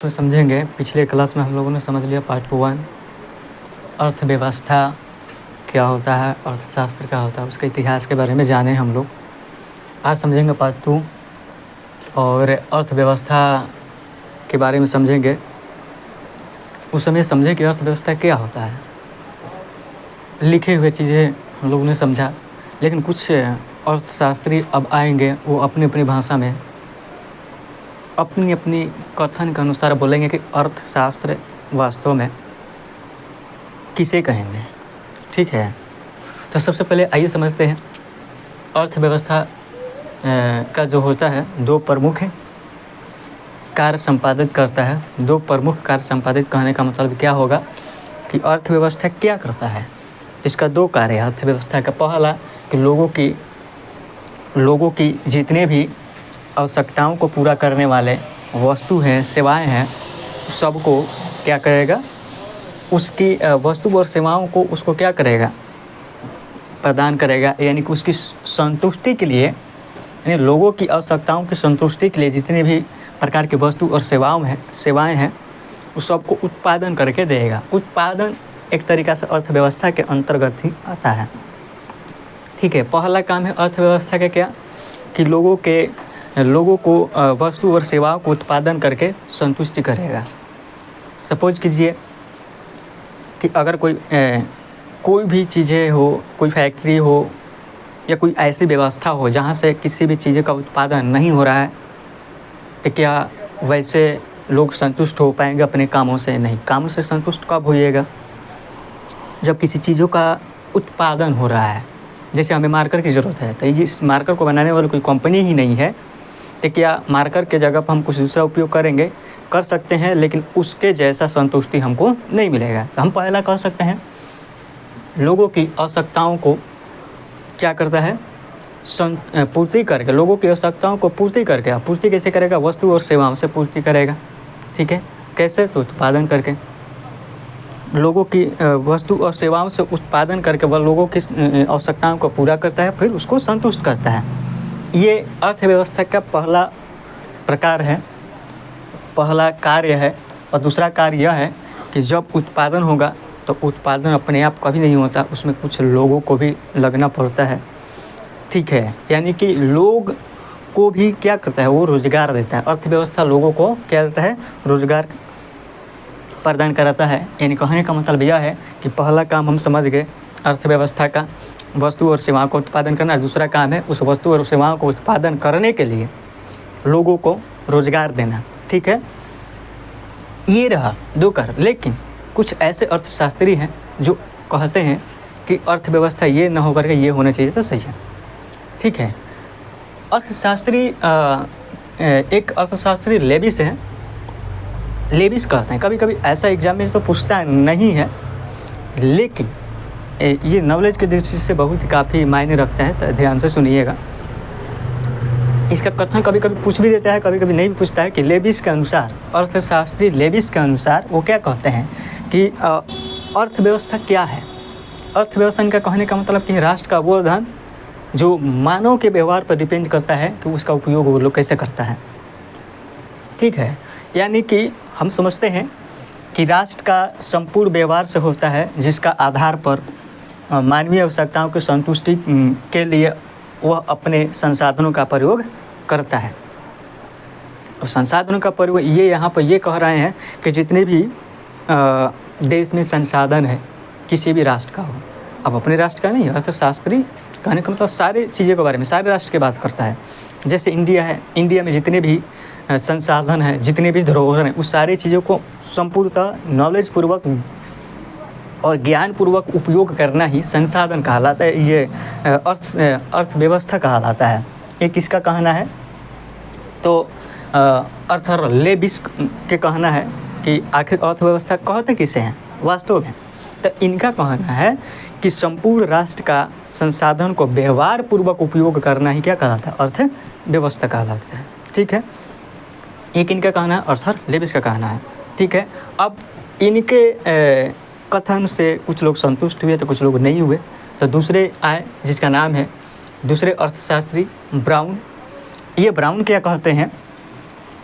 तो समझेंगे। पिछले क्लास में हम लोगों ने समझ लिया पार्ट 1 अर्थव्यवस्था क्या होता है, अर्थशास्त्र क्या होता है, उसके इतिहास के बारे में जाने हम लोग। आज समझेंगे पार्ट 2 और अर्थव्यवस्था के बारे में समझेंगे। उस समय समझें कि अर्थव्यवस्था क्या होता है। लिखे हुए चीज़ें हम लोगों ने समझा, लेकिन कुछ अर्थशास्त्री अब आएंगे, वो अपनी अपनी भाषा में अपनी अपनी कथन के अनुसार बोलेंगे कि अर्थशास्त्र वास्तव में किसे कहेंगे। ठीक है, तो सबसे पहले आइए समझते हैं अर्थव्यवस्था का जो होता है दो प्रमुख कार्य संपादित करता है। दो प्रमुख कार्य संपादित कहने का मतलब क्या होगा कि अर्थव्यवस्था क्या करता है। इसका दो कार्य है अर्थव्यवस्था का। पहला कि लोगों की जितने भी आवश्यकताओं को पूरा करने वाले वस्तु हैं, सेवाएं हैं, सबको क्या करेगा, उसकी वस्तु और सेवाओं को उसको क्या करेगा, प्रदान करेगा। यानी कि उसकी संतुष्टि के लिए, यानी लोगों की आवश्यकताओं की संतुष्टि के लिए जितने भी प्रकार की वस्तु और सेवाएं हैं उस सबको उत्पादन करके देगा। उत्पादन एक तरीक़ा से अर्थव्यवस्था के अंतर्गत ही आता है। ठीक है, पहला काम है अर्थव्यवस्था का क्या कि लोगों को वस्तु और सेवाओं को उत्पादन करके संतुष्टि करेगा। सपोज कीजिए कि अगर कोई भी चीज़ें हो, कोई फैक्ट्री हो या कोई ऐसी व्यवस्था हो जहाँ से किसी भी चीज़ का उत्पादन नहीं हो रहा है, तो क्या वैसे लोग संतुष्ट हो पाएंगे अपने कामों से? नहीं। कामों से संतुष्ट कब होइएगा? जब किसी चीज़ों का उत्पादन हो रहा है। जैसे हमें मार्कर की ज़रूरत है, तो इस मार्कर को बनाने वाली कोई कंपनी ही नहीं है, तो क्या मार्कर के जगह पर हम कुछ दूसरा उपयोग करेंगे? कर सकते हैं, लेकिन उसके जैसा संतुष्टि हमको नहीं मिलेगा। तो हम पहला कह सकते हैं लोगों की आवश्यकताओं को क्या करता है, पूर्ति करके, लोगों की आवश्यकताओं को पूर्ति करके। पूर्ति कैसे करेगा? वस्तु और सेवाओं से पूर्ति करेगा। ठीक है, कैसे? तो उत्पादन करके। लोगों की वस्तु और सेवाओं से उत्पादन करके वह लोगों की आवश्यकताओं को पूरा करता है, फिर उसको संतुष्ट करता है। ये अर्थव्यवस्था का पहला प्रकार है, पहला कार्य है। और दूसरा कार्य यह है कि जब उत्पादन होगा तो उत्पादन अपने आप कभी नहीं होता, उसमें कुछ लोगों को भी लगना पड़ता है। ठीक है, यानी कि लोग को भी क्या करता है, वो रोज़गार देता है। अर्थव्यवस्था लोगों को क्या देता है? रोज़गार प्रदान कराता है। यानी कहने का मतलब यह है कि पहला काम हम समझ गए अर्थव्यवस्था का, वस्तु और सेवाओं को उत्पादन करना। दूसरा काम है उस वस्तु और सेवाओं को उत्पादन करने के लिए लोगों को रोज़गार देना। ठीक है, ये रहा दो कार्य। लेकिन कुछ ऐसे अर्थशास्त्री हैं जो कहते हैं कि अर्थव्यवस्था ये ना होकर के ये होना चाहिए तो सही है। ठीक है, अर्थशास्त्री एक अर्थशास्त्री लेविस है। लेविस कहते हैं, कभी कभी ऐसा एग्जाम में तो पूछता नहीं है, लेकिन ये नॉलेज की दृष्टि से बहुत काफ़ी मायने रखता है। तो ध्यान से सुनिएगा। इसका कथन कभी कभी पूछ भी देता है, कभी कभी नहीं भी पूछता है कि लेविस के अनुसार, अर्थशास्त्री लेविस के अनुसार वो क्या कहते हैं कि अर्थव्यवस्था क्या है। अर्थव्यवस्था इनका कहने का मतलब कि राष्ट्र का वो धन जो मानव के व्यवहार पर डिपेंड करता है कि उसका उपयोग वो लोग कैसे करता है। ठीक है, यानी कि हम समझते हैं कि राष्ट्र का संपूर्ण व्यवहार से होता है, जिसका आधार पर मानवीय आवश्यकताओं की संतुष्टि के लिए वह अपने संसाधनों का प्रयोग करता है। और संसाधनों का प्रयोग ये यहाँ पर ये कह रहे हैं कि जितने भी देश में संसाधन है किसी भी राष्ट्र का हो, अब अपने राष्ट्र का नहीं, अर्थशास्त्री कहने का मतलब सारे चीज़ों के बारे में, सारे राष्ट्र की बात करता है। जैसे इंडिया है, इंडिया में जितने भी संसाधन है, जितने भी धरोहर हैं, उस सारी चीज़ों को संपूर्णतः नॉलेज पूर्वक और ज्ञान पूर्वक उपयोग करना ही संसाधन कहलाता है। ये अर्थव्यवस्था कहलाता है। ये किसका कहना है? तो अर्थर लेविस के कहना है कि आखिर अर्थव्यवस्था कहते किसे हैं वास्तव में। तो इनका कहना है कि संपूर्ण राष्ट्र का संसाधन को व्यवहार पूर्वक उपयोग करना ही क्या कहलाता है? अर्थव्यवस्था कहलाता है। ठीक है, एक इनका कहना है, अर्थर लेविस का कहना है। ठीक है, अब इनके कथन से कुछ लोग संतुष्ट हुए तो कुछ लोग नहीं हुए। तो दूसरे आए जिसका नाम है दूसरे अर्थशास्त्री ब्राउन। ये ब्राउन क्या कहते हैं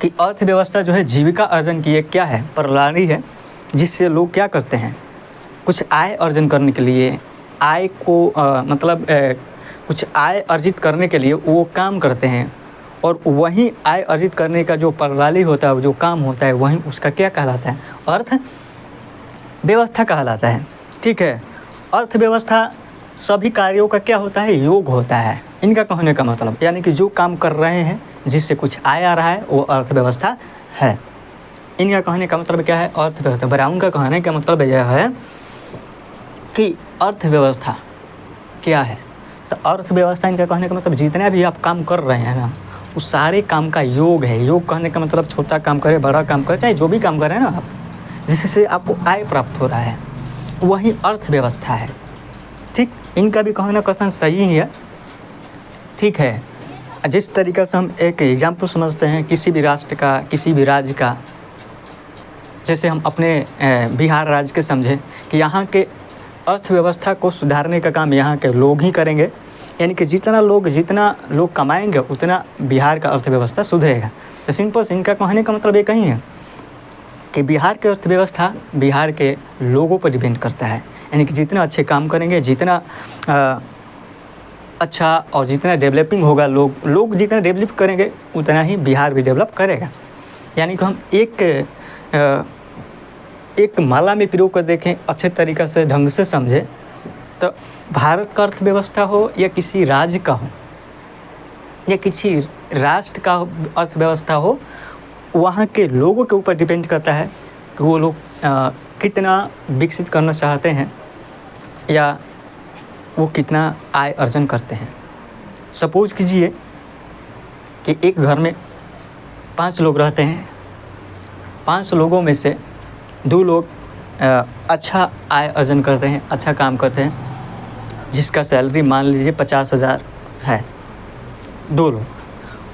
कि अर्थव्यवस्था जो है जीविका अर्जन की एक क्या है, प्रणाली है, जिससे लोग क्या करते हैं, कुछ आय अर्जन करने के लिए, आय को कुछ आय अर्जित करने के लिए वो काम करते हैं, और वहीं आय अर्जित करने का जो प्रणाली होता है, जो काम होता है, वहीं उसका क्या कहलाता है, अर्थव्यवस्था कहलाता है। ठीक है, अर्थव्यवस्था सभी कार्यों का क्या होता है, योग होता है। इनका कहने का मतलब यानी कि जो काम कर रहे हैं जिससे कुछ आय आ रहा है वो अर्थव्यवस्था है। इनका कहने का मतलब क्या है, अर्थव्यवस्था। ब्राउन का कहने का मतलब यह है कि अर्थव्यवस्था क्या है, तो अर्थव्यवस्था इनका कहने का मतलब जितना भी आप काम कर रहे हैं ना, उस सारे काम का योग है। योग कहने का मतलब छोटा काम करे, बड़ा काम करे, चाहे जो भी काम करें ना आप, जिससे आपको आय प्राप्त हो रहा है, वही अर्थव्यवस्था है। ठीक, इनका भी कहना कथन सही ही है। ठीक है, जिस तरीक़े से हम एक एग्जाम्पल समझते हैं किसी भी राष्ट्र का, किसी भी राज्य का, जैसे हम अपने बिहार राज्य के समझें कि यहाँ के अर्थव्यवस्था को सुधारने का काम यहाँ के लोग ही करेंगे, यानी कि जितना लोग कमाएंगे उतना बिहार का अर्थव्यवस्था सुधरेगा। तो सिंपल से इनका कहने का मतलब एक ही है कि बिहार की अर्थव्यवस्था बिहार के लोगों पर डिपेंड करता है, यानी कि जितना अच्छे काम करेंगे, जितना अच्छा और जितना डेवलपिंग होगा, लोग जितना डेवलप करेंगे उतना ही बिहार भी डेवलप करेगा। यानी कि हम एक माला में पिरो कर देखें, अच्छे तरीक़े से ढंग से समझें, तो भारत का अर्थव्यवस्था हो या किसी राज्य का हो या किसी राष्ट्र का अर्थव्यवस्था हो, वहाँ के लोगों के ऊपर डिपेंड करता है कि वो लोग कितना विकसित करना चाहते हैं या वो कितना आय अर्जन करते हैं। सपोज़ कीजिए कि एक घर में 5 लोग रहते हैं, 5 लोगों में से 2 लोग अच्छा आय अर्जन करते हैं, अच्छा काम करते हैं, जिसका सैलरी मान लीजिए 50,000 है, 2 लोग,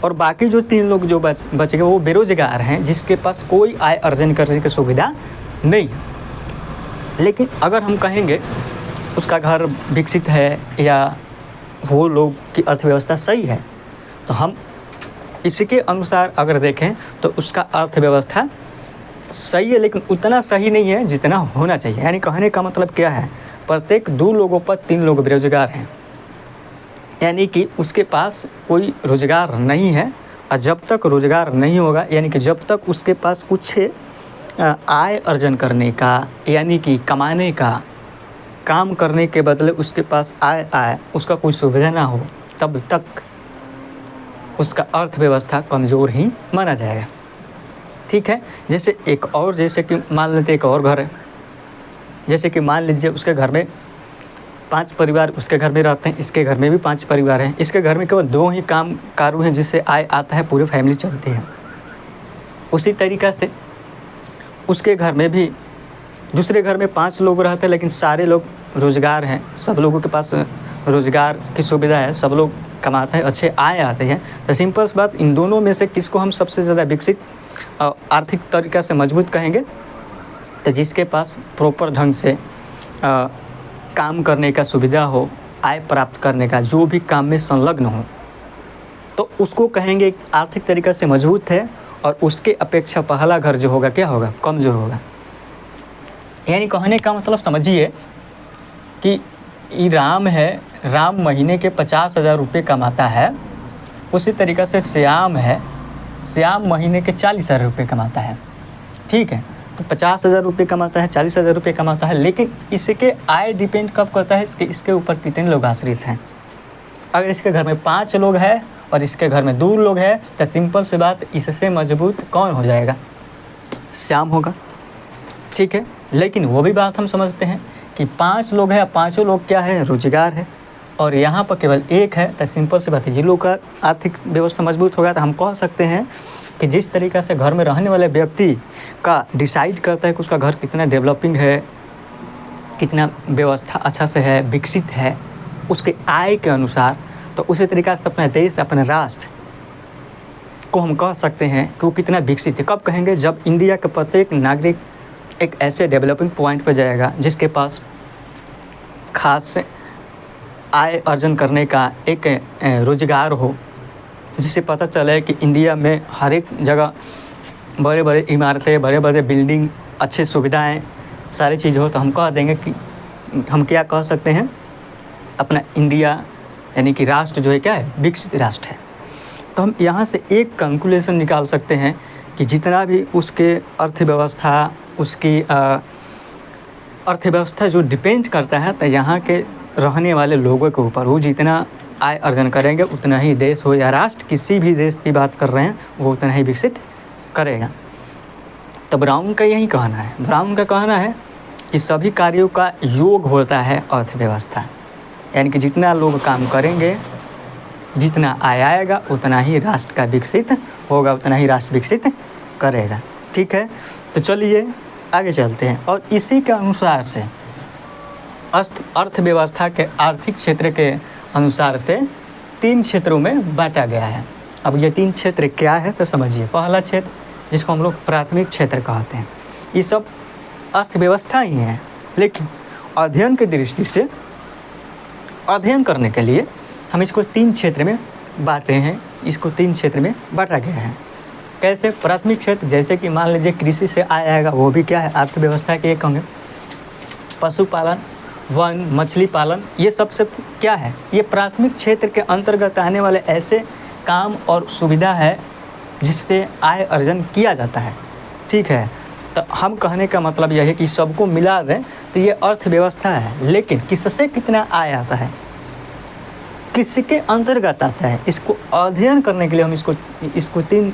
और बाकी जो 3 लोग जो बच गए वो बेरोज़गार हैं, जिसके पास कोई आय अर्जन करने की सुविधा नहीं। लेकिन अगर हम कहेंगे उसका घर विकसित है या वो लोग की अर्थव्यवस्था सही है, तो हम इसके अनुसार अगर देखें तो उसका अर्थव्यवस्था सही है, लेकिन उतना सही नहीं है जितना होना चाहिए। यानी कहने का मतलब क्या है, प्रत्येक 2 लोगों पर 3 लोग बेरोजगार हैं, यानी कि उसके पास कोई रोज़गार नहीं है। और जब तक रोज़गार नहीं होगा, यानी कि जब तक उसके पास कुछ आय अर्जन करने का, यानी कि कमाने का, काम करने के बदले उसके पास आय उसका कोई सुविधा ना हो, तब तक उसका अर्थव्यवस्था कमज़ोर ही माना जाएगा। ठीक है, जैसे कि मान लेते एक और घर है, जैसे कि मान लीजिए उसके घर में 5 परिवार उसके घर में रहते हैं, इसके घर में भी 5 परिवार हैं, इसके घर में केवल 2 ही कामगार हैं जिससे आय आता है, पूरी फैमिली चलती है। उसी तरीक़ा से उसके घर में भी दूसरे घर में 5 लोग रहते हैं, लेकिन सारे लोग रोज़गार हैं, सब लोगों के पास रोज़गार की सुविधा है, सब लोग कमाते हैं, अच्छे आय आते हैं। तो सिंपल सी बात, इन दोनों में से किसको हम सबसे ज़्यादा विकसित आर्थिक तरीक़ा से मजबूत कहेंगे, तो जिसके पास प्रॉपर ढंग से काम करने का सुविधा हो, आय प्राप्त करने का, जो भी काम में संलग्न हो, तो उसको कहेंगे आर्थिक तरीक़ा से मजबूत है। और उसके अपेक्षा पहला घर जो होगा क्या होगा, कमज़ोर होगा। यानी कहने का मतलब समझिए कि राम है, राम महीने के 50,000 रुपये कमाता है, उसी तरीक़े से श्याम है, श्याम महीने के 40,000 रुपये कमाता है। ठीक है, तो 50,000 रुपये कमाता है, 40,000 रुपये कमाता है, लेकिन इसके आय डिपेंड कब करता है, इसके ऊपर कितने लोग आश्रित हैं। अगर इसके घर में 5 लोग हैं और इसके घर में 2 लोग हैं, तो सिंपल सी बात, इससे मजबूत कौन हो जाएगा, श्याम होगा। ठीक है, लेकिन वो भी बात हम समझते हैं कि 5 लोग हैं, 5 लोग क्या है, रोजगार है, और यहाँ पर केवल 1 है, तो सिंपल सी बात है, ये लोग का आर्थिक व्यवस्था मजबूत होगा। तो हम कह सकते हैं कि जिस तरीक़े से घर में रहने वाले व्यक्ति का डिसाइड करता है कि उसका घर कितना डेवलपिंग है, कितना व्यवस्था अच्छा से है, विकसित है, उसके आय के अनुसार, तो उसी तरीक़े से अपना देश, अपने राष्ट्र को हम कह सकते हैं कि वो कितना विकसित है। कब कहेंगे, जब इंडिया के प्रत्येक नागरिक एक ऐसे डेवलपिंग पॉइंट पर जाएगा जिसके पास खास आय अर्जन करने का एक रोज़गार हो, जिससे पता चले कि इंडिया में हर एक जगह बड़े बड़े इमारतें, बड़े बड़े बिल्डिंग, अच्छी सुविधाएं, सारी चीज़ हो, तो हम कह देंगे कि हम क्या कह सकते हैं, अपना इंडिया यानी कि राष्ट्र जो है क्या है, विकसित राष्ट्र है। तो हम यहाँ से एक कंक्लूजन निकाल सकते हैं कि जितना भी उसके अर्थव्यवस्था, उसकी अर्थव्यवस्था जो डिपेंड करता है तो यहाँ के रहने वाले लोगों के ऊपर, वो जितना आय अर्जन करेंगे उतना ही देश हो या राष्ट्र, किसी भी देश की बात कर रहे हैं, वो उतना ही विकसित करेगा। तो ब्राउन का यही कहना है। ब्राउन का कहना है कि सभी कार्यों का योग होता है अर्थव्यवस्था, यानी कि जितना लोग काम करेंगे, जितना आय आएगा, उतना ही राष्ट्र का विकसित होगा, उतना ही राष्ट्र विकसित करेगा। ठीक है, तो चलिए आगे चलते हैं। और इसी के अनुसार से अर्थव्यवस्था के आर्थिक क्षेत्र के अनुसार से 3 क्षेत्रों में बांटा गया है। अब ये 3 क्षेत्र क्या है तो समझिए। पहला क्षेत्र जिसको हम लोग प्राथमिक क्षेत्र कहते हैं, ये सब अर्थव्यवस्था ही है, लेकिन अध्ययन की दृष्टि से अध्ययन करने के लिए हम इसको 3 क्षेत्र में बांट रहे हैं। इसको 3 क्षेत्र में बांटा गया है। कैसे? प्राथमिक क्षेत्र जैसे कि मान लीजिए कृषि से आय आएगा, वो भी क्या है, अर्थव्यवस्था के एक अंग है। पशुपालन, वन, मछली पालन, ये सबसे क्या है, ये प्राथमिक क्षेत्र के अंतर्गत आने वाले ऐसे काम और सुविधा है जिससे आय अर्जन किया जाता है। ठीक है, तो हम कहने का मतलब यह है कि सबको मिला दें तो ये अर्थव्यवस्था है, लेकिन किससे कितना आय आता है, किसके अंतर्गत आता है, इसको अध्ययन करने के लिए हम इसको 3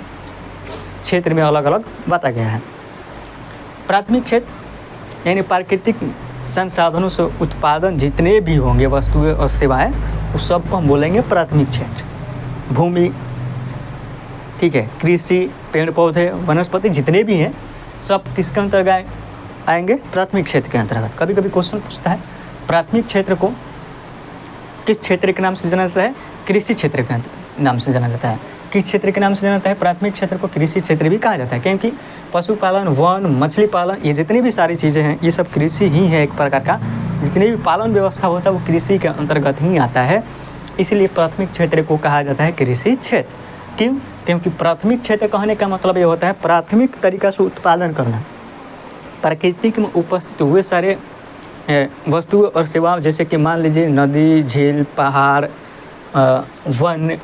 क्षेत्र में अलग अलग बांटा गया है। प्राथमिक क्षेत्र यानी प्राकृतिक संसाधनों से उत्पादन जितने भी होंगे वस्तुएं और सेवाएं, उस सबको हम बोलेंगे प्राथमिक क्षेत्र। भूमि, ठीक है, कृषि, पेड़ पौधे, वनस्पति जितने भी हैं सब किसके अंतर्गत आएंगे, प्राथमिक क्षेत्र के अंतर्गत। कभी कभी क्वेश्चन पूछता है प्राथमिक क्षेत्र को किस क्षेत्र के नाम से जाना जाता है, कृषि क्षेत्र के नाम से जाना जाता है। किस क्षेत्र के नाम से जाना जाता है, प्राथमिक क्षेत्र को कृषि क्षेत्र भी कहा जाता है, क्योंकि पशुपालन, वन, मछली पालन, ये जितनी भी सारी चीज़ें हैं ये सब कृषि ही है एक प्रकार का। जितनी भी पालन व्यवस्था होता है वो कृषि के अंतर्गत ही आता है, इसलिए प्राथमिक क्षेत्र को कहा जाता है कृषि क्षेत्र। क्यों? क्योंकि प्राथमिक क्षेत्र कहने का मतलब ये होता है प्राथमिक तरीका से उत्पादन करना, प्रकृति में उपस्थित हुए सारे वस्तु और सेवाओं, जैसे कि मान लीजिए नदी, झील, पहाड़, वन,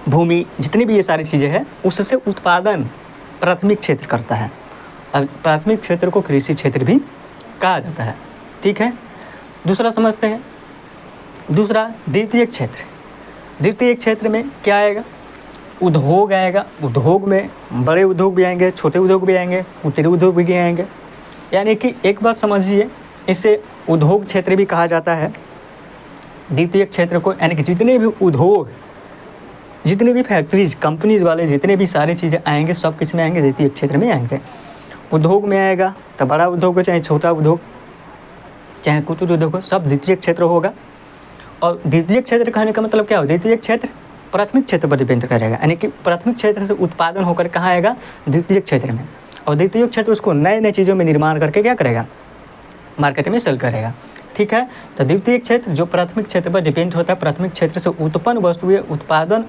भूमि, जितनी भी ये सारी चीज़ें हैं उससे उत्पादन प्राथमिक क्षेत्र करता है। अब प्राथमिक क्षेत्र को कृषि क्षेत्र भी कहा जाता है। ठीक है, दूसरा समझते हैं। दूसरा द्वितीयक क्षेत्र। द्वितीयक क्षेत्र में क्या आएगा, उद्योग आएगा। उद्योग में बड़े उद्योग भी आएंगे, छोटे उद्योग भी आएंगे, कुटीर उद्योग भी आएंगे। यानी कि एक बात समझिए, इसे उद्योग क्षेत्र भी कहा जाता है द्वितीयक क्षेत्र को। यानी कि जितने भी उद्योग, जितने भी फैक्ट्रीज, कंपनीज वाले जितने भी सारी चीज़ें आएंगे सब किस में आएंगे, द्वितीयक क्षेत्र में आएंगे। उद्योग में आएगा तो बड़ा उद्योग हो चाहे छोटा उद्योग, चाहे कुटीर उद्योग हो, सब द्वितीयक क्षेत्र होगा। और द्वितीयक क्षेत्र कहने का मतलब क्या हो, द्वितीयक क्षेत्र प्राथमिक क्षेत्र पर डिपेंड करेगा। यानी कि प्राथमिक क्षेत्र से उत्पादन होकर कहाँ आएगा, द्वितीयक क्षेत्र में। और द्वितीयक क्षेत्र उसको नए नए चीज़ों में निर्माण करके क्या करेगा, मार्केट में सेल करेगा। ठीक है, तो द्वितीयक क्षेत्र जो प्राथमिक क्षेत्र पर डिपेंड होता है, प्राथमिक क्षेत्र से उत्पन्न वस्तुएं, उत्पादन,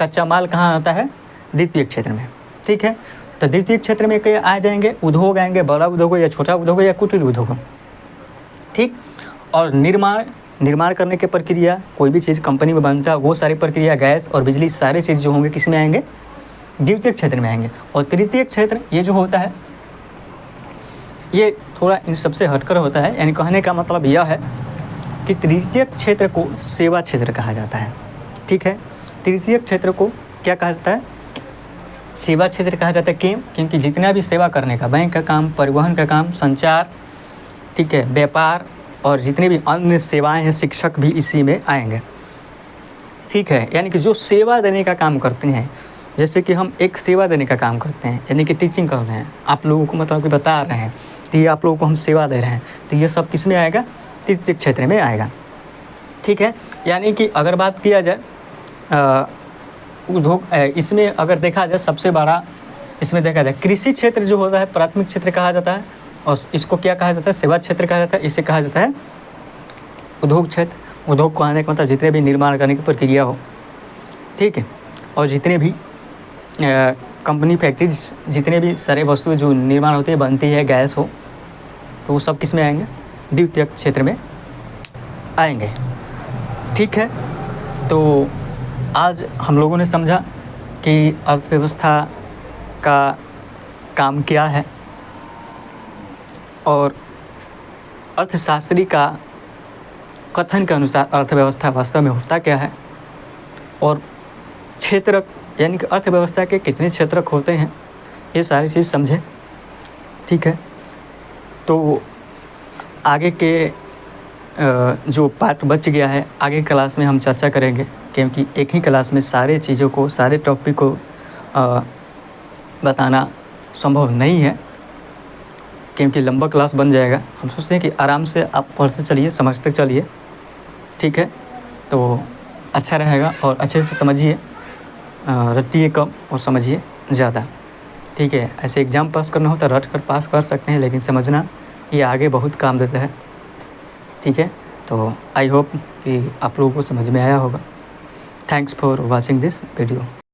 कच्चा माल कहाँ आता है, द्वितीयक क्षेत्र में। ठीक है, तो द्वितीयक क्षेत्र में क्या आ जाएंगे, उद्योग आएंगे, बड़ा उद्योग हो या छोटा उद्योग हो या कुटीर उद्योग हो। ठीक, और निर्माण करने की प्रक्रिया, कोई भी चीज़ कंपनी में बनता है वो सारी प्रक्रिया, गैस और बिजली, सारे चीज़ जो होंगे किस में आएंगे, द्वितीयक क्षेत्र में आएंगे। और तृतीयक क्षेत्र ये जो होता है ये थोड़ा इन सबसे हटकर होता है। यानी कहने का मतलब यह है कि तृतीयक क्षेत्र को सेवा क्षेत्र कहा जाता है। ठीक है, तृतीयक क्षेत्र को क्या कहा जाता है, सेवा क्षेत्र कहा जाता है। क्यों? क्योंकि जितना भी सेवा करने का, बैंक का काम, परिवहन का काम, संचार, ठीक है, व्यापार और जितनी भी अन्य सेवाएं हैं, शिक्षक भी इसी में आएंगे। ठीक है, यानी कि जो सेवा देने का काम करते हैं, जैसे कि हम एक सेवा देने का काम करते हैं, यानी कि टीचिंग कर रहे हैं, आप लोगों को मतलब कि बता रहे हैं, तो ये आप लोगों को हम सेवा दे रहे हैं, तो ये सब किस में आएगा, तृतीयक क्षेत्र में आएगा। ठीक है, यानी कि अगर बात किया जाए उद्योग, इसमें अगर देखा जाए सबसे बड़ा, इसमें देखा जाए कृषि क्षेत्र जो होता है प्राथमिक क्षेत्र कहा जाता है, और इसको क्या कहा जाता है, सेवा क्षेत्र कहा जाता है। इसे कहा जाता है उद्योग क्षेत्र। उद्योग को आने का मतलब जितने भी निर्माण करने की प्रक्रिया हो। ठीक है। और जितने भी कंपनी फैक्ट्री जितने भी सारे वस्तुएं जो निर्माण होती है, बनती है, गैस हो, तो वो सब किस में आएंगे? द्वितीयक क्षेत्र में आएंगे। ठीक है, तो आज हम लोगों ने समझा कि अर्थव्यवस्था का काम क्या है और अर्थशास्त्री का कथन के अनुसार अर्थव्यवस्था वास्तव में होता क्या है, और क्षेत्रक यानी कि अर्थव्यवस्था के कितने क्षेत्रक होते हैं, ये सारी चीज़ समझे। ठीक है, तो आगे के जो पार्ट बच गया है आगे क्लास में हम चर्चा करेंगे, क्योंकि एक ही क्लास में सारे चीज़ों को, सारे टॉपिक को बताना संभव नहीं है, क्योंकि लंबा क्लास बन जाएगा। हम सोचते हैं कि आराम से आप पढ़ते चलिए, समझते चलिए। ठीक है, तो अच्छा रहेगा और अच्छे से समझिए, रटिए कम और समझिए ज़्यादा। ठीक है, ऐसे एग्ज़ाम पास करना हो तो रट कर पास कर सकते हैं, लेकिन समझना ये आगे बहुत काम देता है। ठीक है, तो आई होप कि आप लोगों को समझ में आया होगा। Thanks for watching this video.